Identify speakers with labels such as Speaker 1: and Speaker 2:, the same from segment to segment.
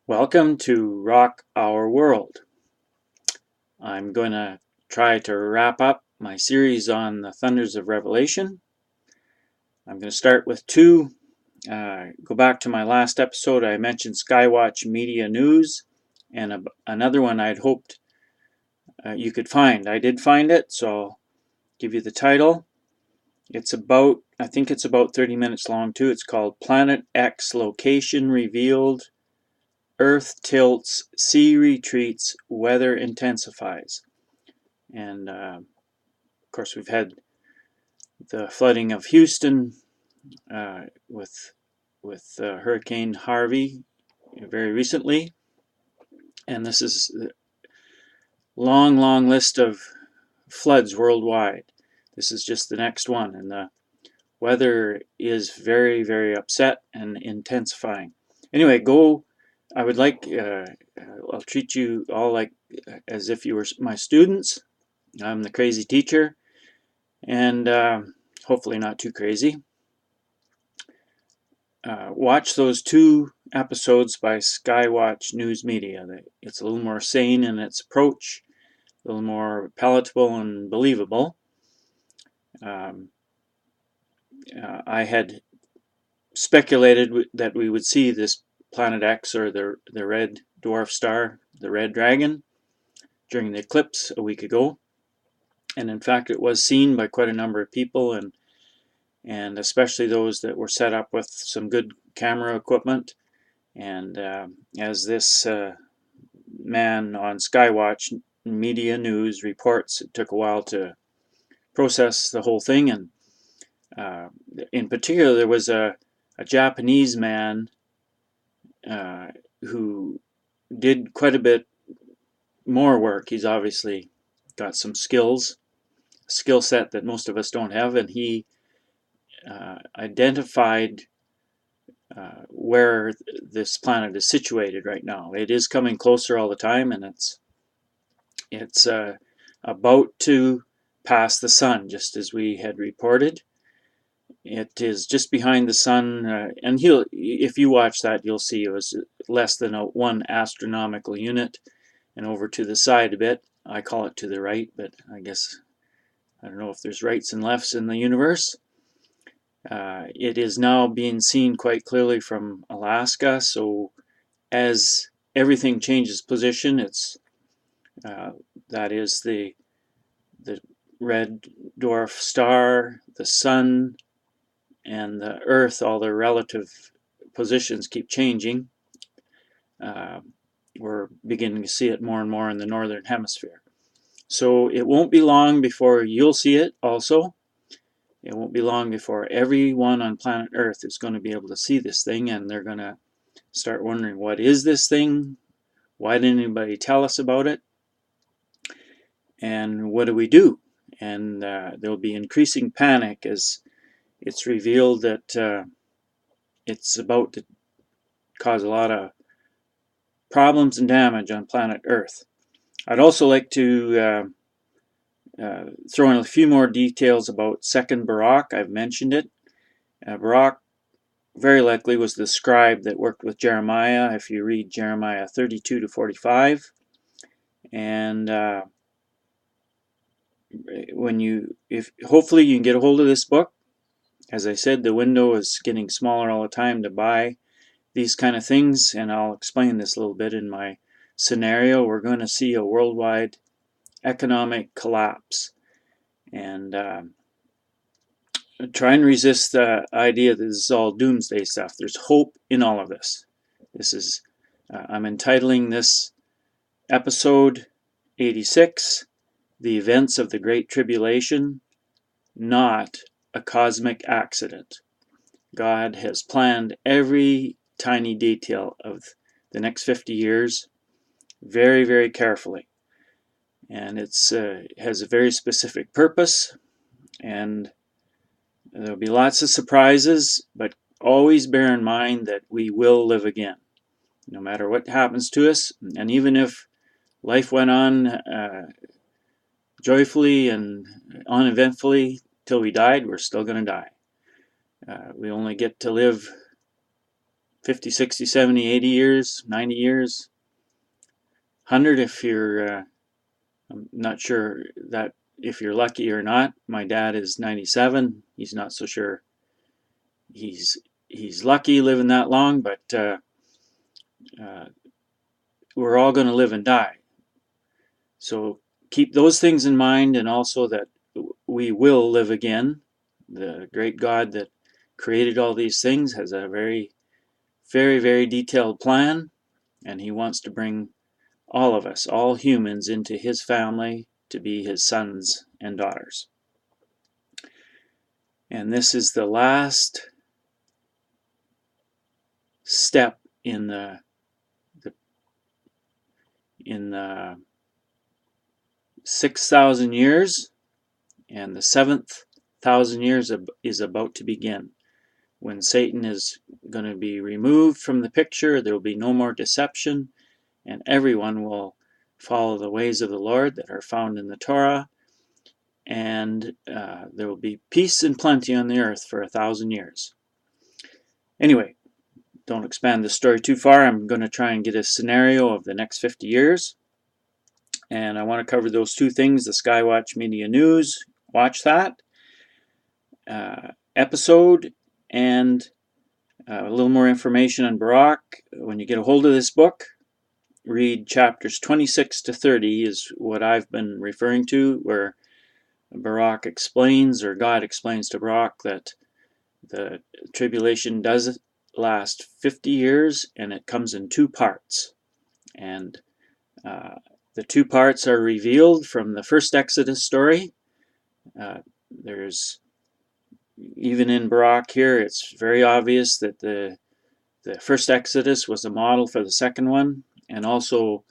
Speaker 1: Welcome to Rock Our World. I'm going to try to wrap up my series on the thunders of Revelation. I'm going to start with two. Go back to my last episode. I mentioned Skywatch Media News and another one I'd hoped you could find. I did find it, so I'll give you the title. I think it's about 30 minutes long too. It's called Planet X Location Revealed, Earth Tilts, Sea Retreats, Weather Intensifies. And of course, we've had the flooding of Houston with Hurricane Harvey very recently. And this is a long list of floods worldwide. This is just the next one. And the weather is very upset and intensifying. Anyway, I would like, I'll treat you all like as if you were my students. I'm the crazy teacher, and hopefully not too crazy. Watch those two episodes by Skywatch News Media. It's a little more sane in its approach, a little more palatable and believable. I had speculated that we would see this Planet X, or the red dwarf star, the red dragon, during the eclipse a week ago. And in fact, it was seen by quite a number of people, and especially those that were set up with some good camera equipment. And as this man on Skywatch Media News reports, it took a while to process the whole thing. And in particular, there was a Japanese man who did quite a bit more work. He's obviously got some skill set that most of us don't have, and he identified where this planet is situated right now. It is coming closer all the time, and it's about to pass the sun, just as we had reported. It is just behind the sun, and if you watch that, you'll see it was less than one astronomical unit, and over to the side a bit. I call it to the right, but I guess I don't know if there's rights and lefts in the universe. It is now being seen quite clearly from Alaska, so as everything changes position, that is the red dwarf star, the sun, and the Earth, all their relative positions keep changing. We're beginning to see it more and more in the northern hemisphere. So it won't be long before you'll see it also. It won't be long before everyone on planet Earth is going to be able to see this thing, and they're going to start wondering, what is this thing? Why didn't anybody tell us about it? And what do we do? And there'll be increasing panic as it's revealed that it's about to cause a lot of problems and damage on planet Earth. I'd also like to throw in a few more details about second Barak. I've mentioned it. Barak very likely was the scribe that worked with Jeremiah, if you read Jeremiah 32 to 45. And hopefully you can get a hold of this book. As I said, the window is getting smaller all the time to buy these kind of things, and I'll explain this a little bit in my scenario. We're going to see a worldwide economic collapse, and try and resist the idea that this is all doomsday stuff. There's hope in all of this. This is I'm entitling this episode 86, The Events of the Great Tribulation, Not a Cosmic Accident. God has planned every tiny detail of the next 50 years very carefully, and it has a very specific purpose, and there'll be lots of surprises, but always bear in mind that we will live again, no matter what happens to us. And even if life went on joyfully and uneventfully till we died, we're still going to die. We only get to live 50, 60, 70, 80 years, 90 years, 100 if you're, I'm not sure that if you're lucky or not. My dad is 97. He's not so sure he's lucky living that long, but we're all going to live and die. So keep those things in mind, and also that we will live again. The great God that created all these things has a very, very, very detailed plan, and he wants to bring all of us, all humans, into his family to be his sons and daughters. And this is the last step in the 6,000 years, and the 7,000 years is about to begin. When Satan is going to be removed from the picture, there will be no more deception, and everyone will follow the ways of the Lord that are found in the Torah, and there will be peace and plenty on the earth for 1,000 years. Anyway, don't expand the story too far. I'm going to try and get a scenario of the next 50 years. And I want to cover those two things, the Skywatch Media News, watch that episode, and a little more information on Barak. When you get a hold of this book, read chapters 26 to 30 is what I've been referring to, where Barak explains, or God explains to Barak, that the tribulation does last 50 years, and it comes in two parts. And the two parts are revealed from the first Exodus story. There's, even in Barak here, it's very obvious that the first Exodus was a model for the second one. And also,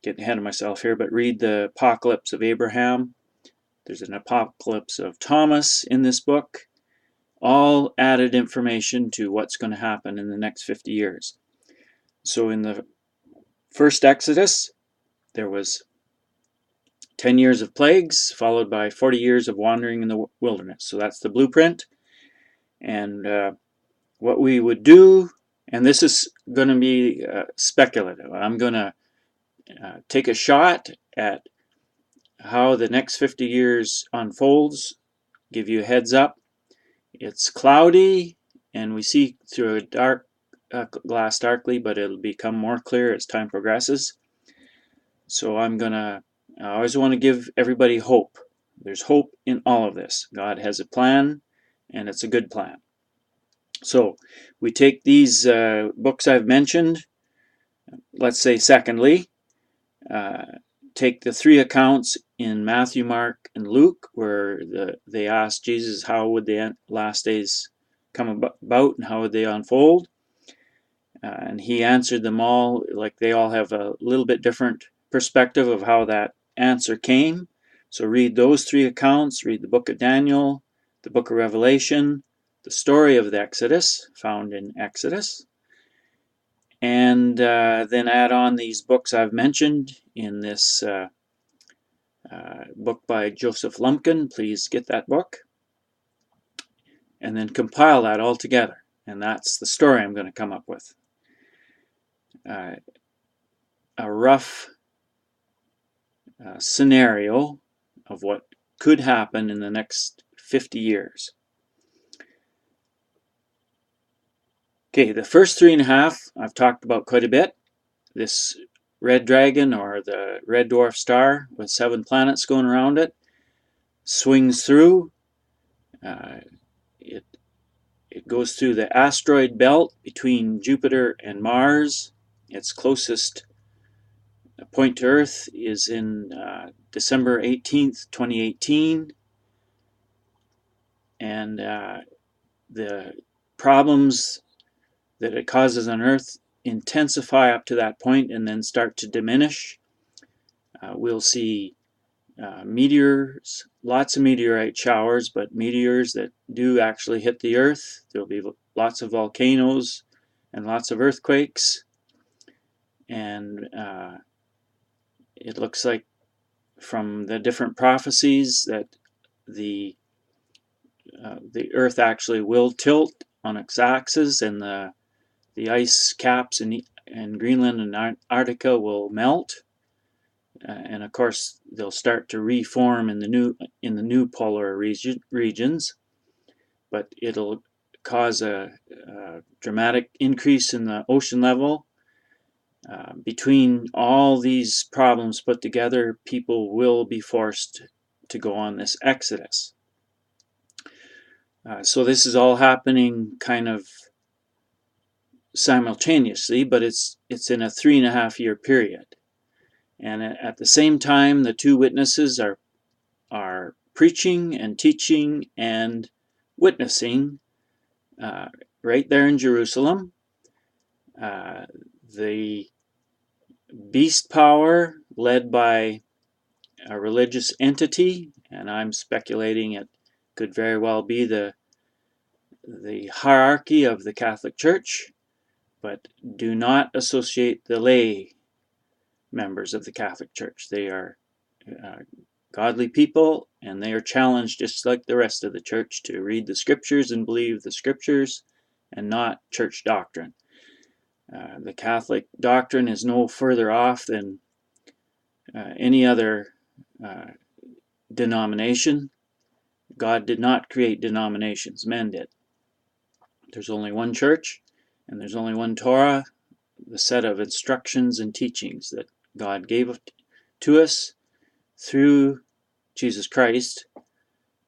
Speaker 1: getting ahead of myself here, but read the Apocalypse of Abraham. There's an Apocalypse of Thomas in this book. All added information to what's going to happen in the next 50 years. So in the first Exodus, there was 10 years of plagues, followed by 40 years of wandering in the wilderness. So that's the blueprint. And what we would do, and this is going to be speculative. I'm going to take a shot at how the next 50 years unfolds, give you a heads up. It's cloudy, and we see through a dark glass darkly, but it'll become more clear as time progresses. So I always want to give everybody hope. There's hope in all of this. God has a plan, and it's a good plan. So we take these books I've mentioned, let's say secondly, take the three accounts in Matthew, Mark, and Luke, where they asked Jesus how would the last days come about and how would they unfold. And he answered them all, like they all have a little bit different perspective of how that answer came. So read those three accounts, read the book of Daniel, the book of Revelation, the story of the Exodus, found in Exodus, and then add on these books I've mentioned in this book by Joseph Lumpkin. Please get that book. And then compile that all together. And that's the story I'm going to come up with. A rough scenario of what could happen in the next 50 years. Okay, the first 3.5 I've talked about quite a bit. This red dragon, or the red dwarf star with 7 planets going around it, swings through. It goes through the asteroid belt between Jupiter and Mars. Its closest point to Earth is in December 18th, 2018. And the problems that it causes on Earth intensify up to that point and then start to diminish. We'll see meteors, lots of meteorite showers, but meteors that do actually hit the Earth. There'll be lots of volcanoes and lots of earthquakes. And it looks like from the different prophecies that the Earth actually will tilt on its axis, and the ice caps in Greenland and Antarctica will melt, and of course they'll start to reform in the new polar regions, but it'll cause a dramatic increase in the ocean level. Between all these problems put together, people will be forced to go on this exodus. So this is all happening kind of simultaneously, but it's in a 3.5 year period. And at the same time, the two witnesses are preaching and teaching and witnessing right there in Jerusalem. The beast power, led by a religious entity, and I'm speculating it could very well be the hierarchy of the Catholic Church, but do not associate the lay members of the Catholic Church. They are godly people, and they are challenged just like the rest of the church to read the scriptures and believe the scriptures and not church doctrine. The Catholic doctrine is no further off than any other denomination. God did not create denominations, men did. There's only one church, and there's only one Torah, the set of instructions and teachings that God gave to us through Jesus Christ,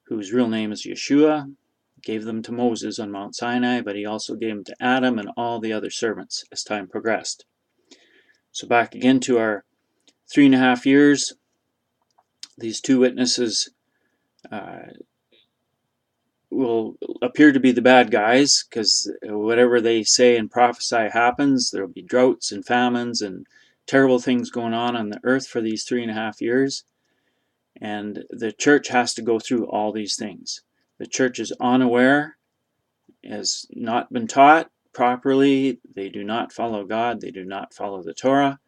Speaker 1: whose real name is Yeshua. Gave them to Moses on Mount Sinai, but he also gave them to Adam and all the other servants as time progressed. So back again to our 3.5 years, these two witnesses will appear to be the bad guys, because whatever they say and prophesy happens. There will be droughts and famines and terrible things going on the earth for these 3.5 years. And the church has to go through all these things. The church is unaware, has not been taught properly. They do not follow God. They do not follow the Torah.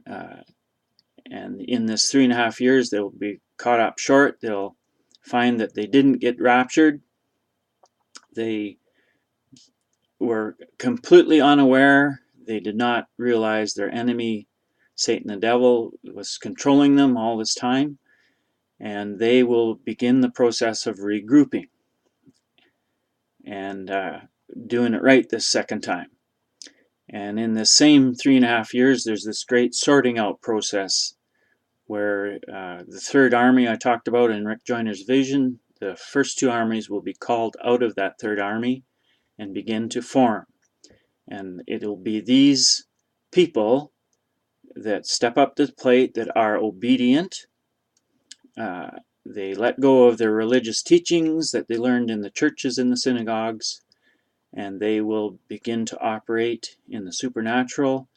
Speaker 1: And in this 3.5 years, they will be caught up short. They'll find that they didn't get raptured. They were completely unaware. They did not realize their enemy, Satan the devil, was controlling them all this time. And they will begin the process of regrouping and doing it right this second time. And in the same 3.5 years, there's this great sorting out process where the third army I talked about in Rick Joyner's vision, the first two armies will be called out of that third army and begin to form. And it'll be these people that step up to the plate, that are obedient. They let go of their religious teachings that they learned in the churches and the synagogues, and they will begin to operate in the supernatural.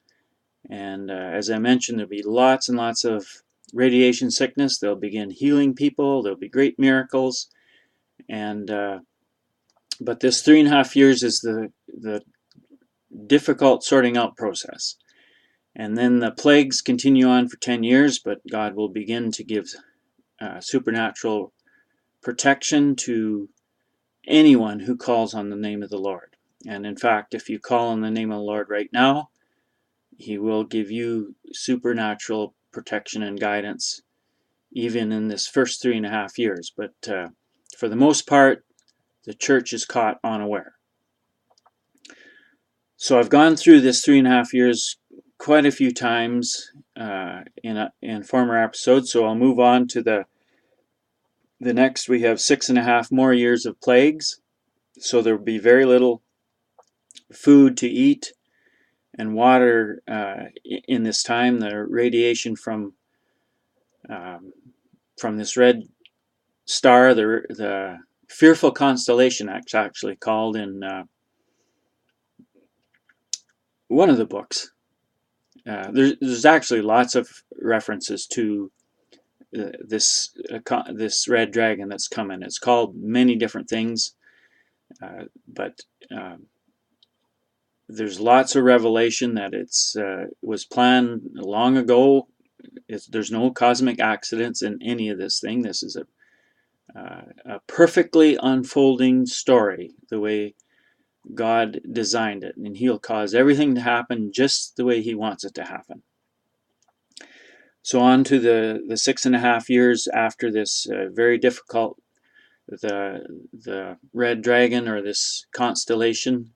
Speaker 1: And as I mentioned, there'll be lots and lots of radiation sickness. They'll begin healing people. There'll be great miracles. And but this 3.5 years is the difficult sorting out process. And then the plagues continue on for 10 years, but God will begin to give supernatural protection to anyone who calls on the name of the Lord. And in fact, if you call on the name of the Lord right now, he will give you supernatural protection and guidance, even in this first 3.5 years. But for the most part, the church is caught unaware. So I've gone through this 3.5 years quite a few times in former episodes, so I'll move on to the next. We have 6.5 more years of plagues, so there will be very little food to eat and water in this time. The radiation from this red star, the fearful constellation, it's actually called in one of the books. There's actually lots of references to this red dragon that's coming. It's called many different things, but there's lots of revelation that it's was planned long ago. There's no cosmic accidents in any of this thing. This is a perfectly unfolding story, the way God designed it, and He'll cause everything to happen just the way He wants it to happen. So on to the 6.5 years after this very difficult, the red dragon, or this constellation,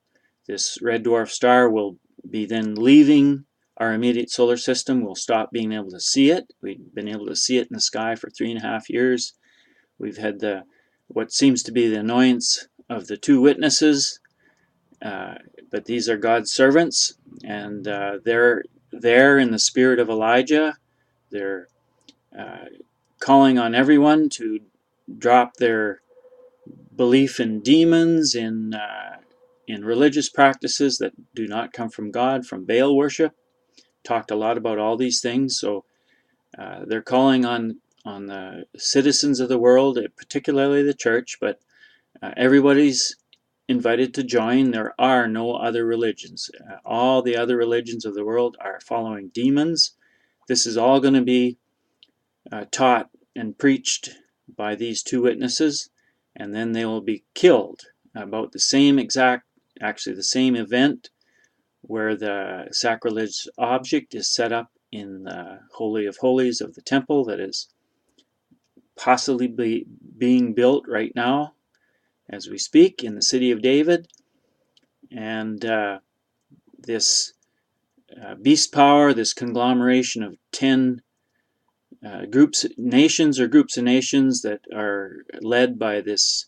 Speaker 1: this red dwarf star, will be then leaving our immediate solar system. We'll stop being able to see it. We've been able to see it in the sky for 3.5 years. We've had what seems to be the annoyance of the two witnesses, but these are God's servants, and they're there in the spirit of Elijah. They're calling on everyone to drop their belief in demons, in religious practices that do not come from God, from Baal worship. Talked a lot about all these things. So they're calling on the citizens of the world, particularly the church, but everybody's invited to join. There are no other religions. All the other religions of the world are following demons. This is all going to be taught and preached by these two witnesses, and then they will be killed about the same event where the sacrilege object is set up in the Holy of Holies of the temple that is possibly being built right now as we speak in the city of David. And this beast power, this conglomeration of 10 groups of nations that are led by this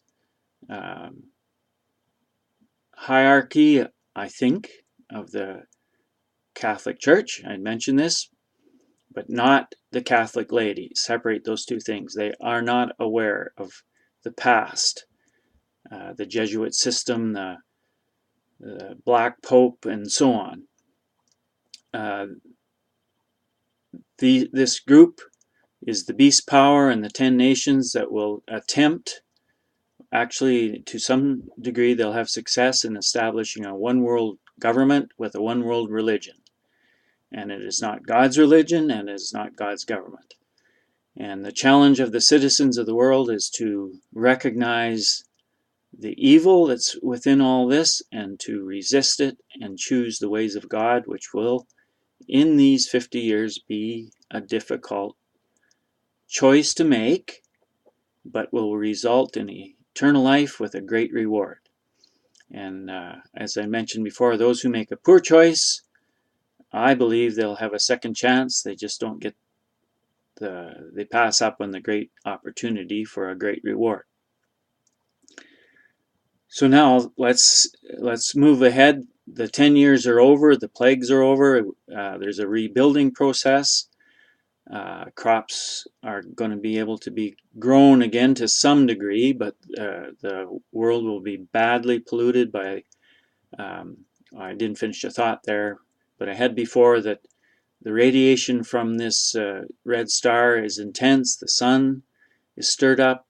Speaker 1: hierarchy, I think, of the Catholic Church. I mentioned this, but not the Catholic laity. Separate those two things. They are not aware of the past, the Jesuit system, the Black Pope, and so on. This group is the beast power and the 10 nations that will attempt, actually to some degree they'll have success in establishing a one world government with a one world religion. And it is not God's religion, and it is not God's government. And the challenge of the citizens of the world is to recognize the evil that's within all this and to resist it and choose the ways of God, which will, in these 50 years, be a difficult choice to make, but will result in eternal life with a great reward. And as I mentioned before, those who make a poor choice, I believe they'll have a second chance. They just don't get they pass up on the great opportunity for a great reward. So now let's move ahead. The 10 years are over. The plagues are over. There's a rebuilding process. Crops are going to be able to be grown again to some degree, but the world will be badly polluted by, I didn't finish the thought there, but I had before that the radiation from this red star is intense. The sun is stirred up,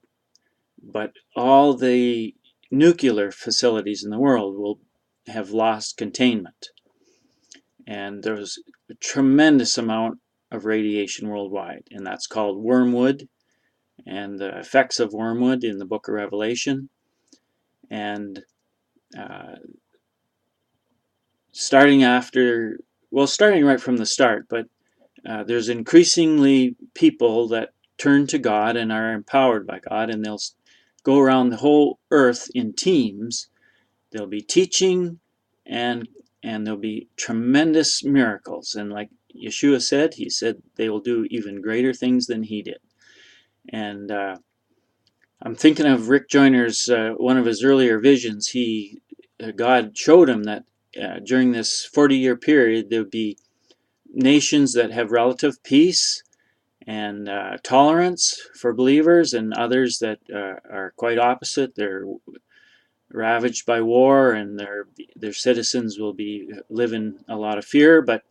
Speaker 1: but all the nuclear facilities in the world will have lost containment. And there's a tremendous amount of radiation worldwide, and that's called wormwood, and the effects of wormwood in the book of Revelation. And starting right from the start, but there's increasingly people that turn to God and are empowered by God, and they'll go around the whole earth in teams. They'll be teaching, and there'll be tremendous miracles. And like Yeshua said, he said they will do even greater things than he did. And I'm thinking of Rick Joyner's, one of his earlier visions. God showed him that during this 40-year period, there would be nations that have relative peace and tolerance for believers, and others that are quite opposite. They're ravaged by war, and their citizens will live in a lot of fear. But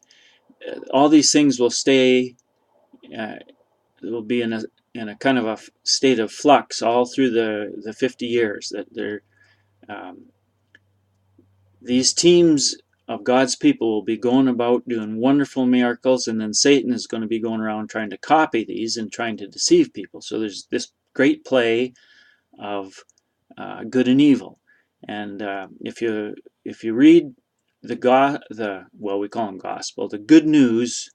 Speaker 1: all these things will stay. Will be in a kind of a state of flux all through the 50 years. That these teams of God's people will be going about doing wonderful miracles, and then Satan is going to be going around trying to copy these and trying to deceive people. So there's this great play of good and evil. And if you if you read we call them gospel, the good news,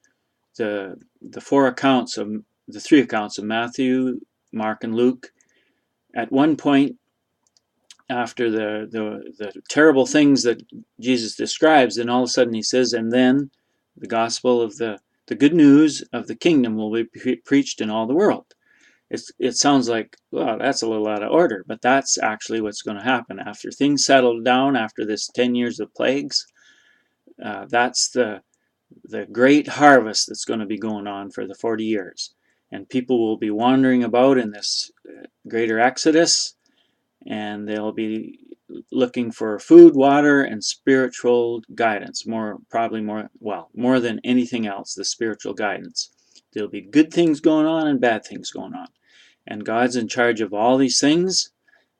Speaker 1: the three accounts of Matthew, Mark, and Luke, at one point, after the terrible things that Jesus describes, then all of a sudden he says, and then the gospel of the good news of the kingdom will be preached in all the world. It sounds like, well, that's a little out of order, but that's actually what's going to happen. After things settle down, after this 10 years of plagues, that's the great harvest that's going to be going on for the 40 years. And people will be wandering about in this greater exodus, and they'll be looking for food, water, and spiritual guidance. More than anything else, the spiritual guidance. There'll be good things going on and bad things going on. And God's in charge of all these things.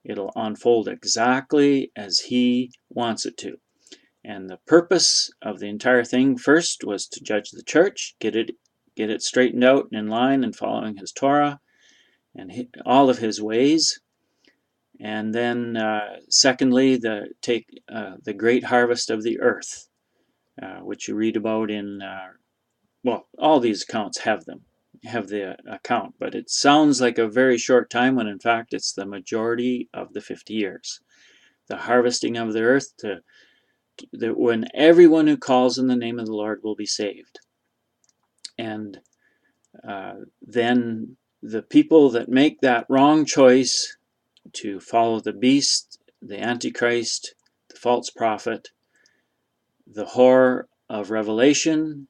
Speaker 1: It'll unfold exactly as He wants it to. And the purpose of the entire thing first was to judge the church, get it straightened out and in line and following His Torah and all of His ways. And then secondly, take the great harvest of the earth, which you read about in, all these accounts have the account, but it sounds like a very short time when in fact it's the majority of the 50 years. The harvesting of the earth when everyone who calls in the name of the Lord will be saved. And then the people that make that wrong choice to follow the beast, the Antichrist, the false prophet, the whore of Revelation,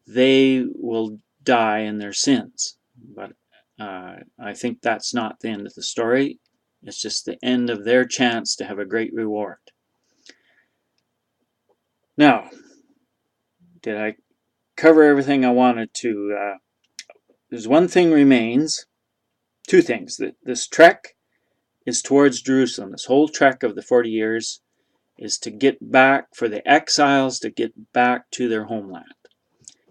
Speaker 1: they will die in their sins. But I think that's not the end of the story. It's just the end of their chance to have a great reward. Now, did I cover everything I wanted to? There's one thing remains. Two things. This trek is towards Jerusalem. This whole trek of the 40 years is to get back, for the exiles to get back to their homeland.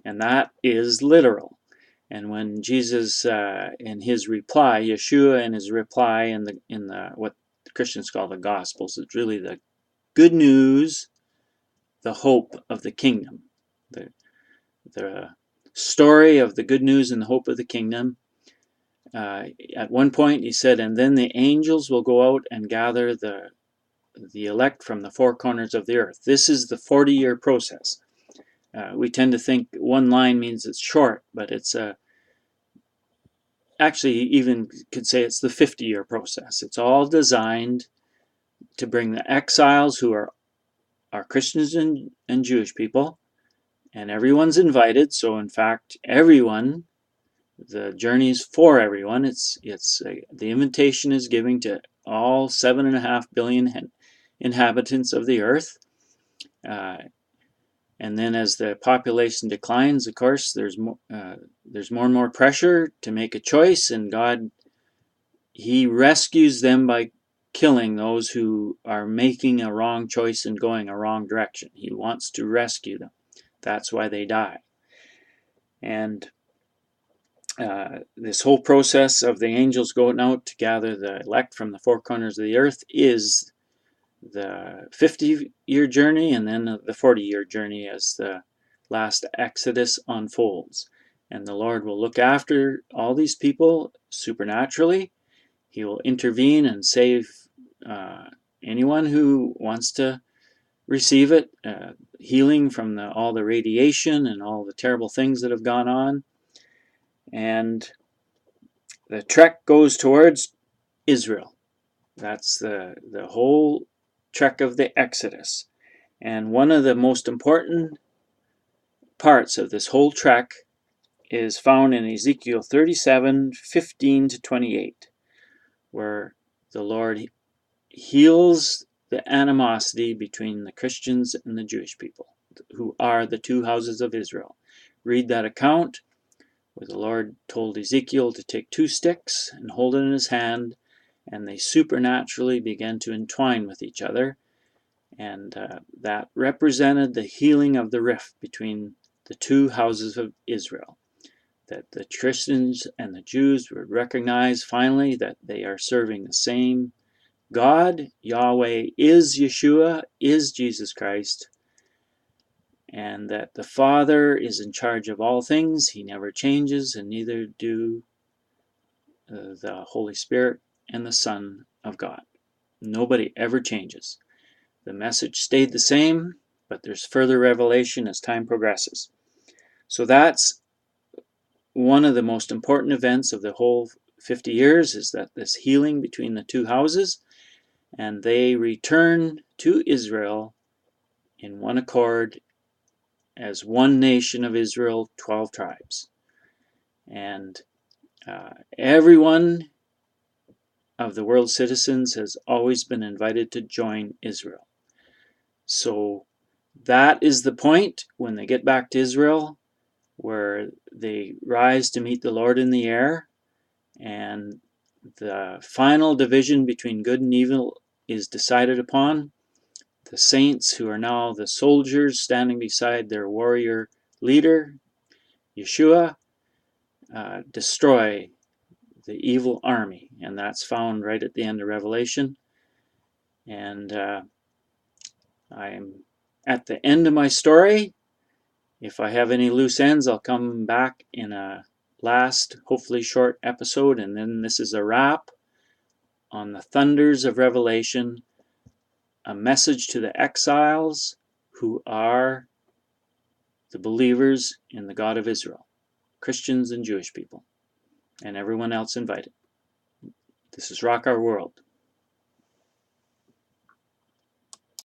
Speaker 1: And that is literal. And when Jesus, in his reply, Yeshua in his reply in the what Christians call the Gospels, it's really the good news, the hope of the kingdom, the story of the good news and the hope of the kingdom. At one point he said, and then the angels will go out and gather the elect from the four corners of the earth. This is the 40-year process. We tend to think one line means it's short, but it's actually even could say it's the 50-year process. It's all designed to bring the exiles who are Christians and Jewish people, and everyone's invited. So in fact, everyone, the journey's for everyone. The invitation is given to all 7.5 billion inhabitants of the earth. And then as the population declines, of course, there's more and more pressure to make a choice, and God, He rescues them by killing those who are making a wrong choice and going a wrong direction. He wants to rescue them. That's why they die. And this whole process of the angels going out to gather the elect from the four corners of the earth is the 50-year journey, and then the 40-year journey as the last Exodus unfolds. And the Lord will look after all these people supernaturally. He will intervene and save anyone who wants to receive it, healing from all the radiation and all the terrible things that have gone on. And the trek goes towards Israel. That's the whole trek of the Exodus. And one of the most important parts of this whole trek is found in Ezekiel 37:15-28, where the Lord heals the animosity between the Christians and the Jewish people, who are the two houses of Israel. Read that account where the Lord told Ezekiel to take 2 sticks and hold it in his hand, and they supernaturally began to entwine with each other. And that represented the healing of the rift between the two houses of Israel. That the Christians and the Jews would recognize finally that they are serving the same God, Yahweh, is Yeshua, is Jesus Christ, and that the Father is in charge of all things. He never changes, and neither do the Holy Spirit and the Son of God. Nobody ever changes. The message stayed the same, but there's further revelation as time progresses. So that's one of the most important events of the whole 50 years, is that this healing between the two houses, and they return to Israel in one accord as one nation of Israel, 12 tribes. And everyone of the world's citizens has always been invited to join Israel. So that is the point when they get back to Israel, where they rise to meet the Lord in the air, and the final division between good and evil is decided upon. The saints, who are now the soldiers standing beside their warrior leader, Yeshua, destroy the evil army, and that's found right at the end of Revelation. And I'm at the end of my story. If I have any loose ends, I'll come back in a last, hopefully short episode, and then this is a wrap on the thunders of Revelation, a message to the exiles who are the believers in the God of Israel, Christians and Jewish people, and everyone else invited. This is Rock Our World.